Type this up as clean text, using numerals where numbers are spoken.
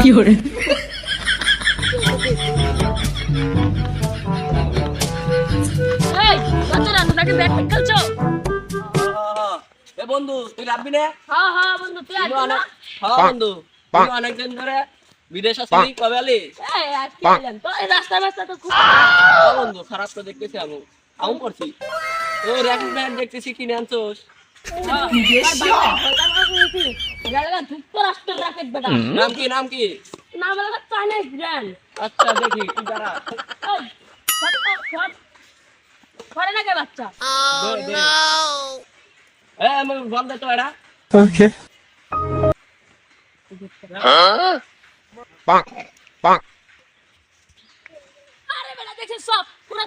fiore, এই বাচ্চারা নাকি ব্যাট খেলছো? এ বন্ধু তুই রাখবি না? হ্যাঁ হ্যাঁ বন্ধু তুই আসবি না? হ্যাঁ বন্ধু তুই অনেকদিন ধরে বিদেশ আসলি, কবে আলি? এই আজকে এলাম তো এই রাস্তা তো খুব হ্যাঁ বন্ধু, খারাপ তো দেখতেছি আমি করছি ও র্যাকেট ব্যাট দেখতেছি কিনে আনছোস। যুক্তরাষ্ট্রের রাকেট বেটা নাম কি? নাম হলো চাইনিজ ব্র্যান্ড। আচ্ছা দেখি তুই দাঁড়া। করে না কে বাচ্চা? দে। আমি বল দে তো এটা। Okay. Bonk. Bonk. আরে বেটা দেখছিস সব পুরো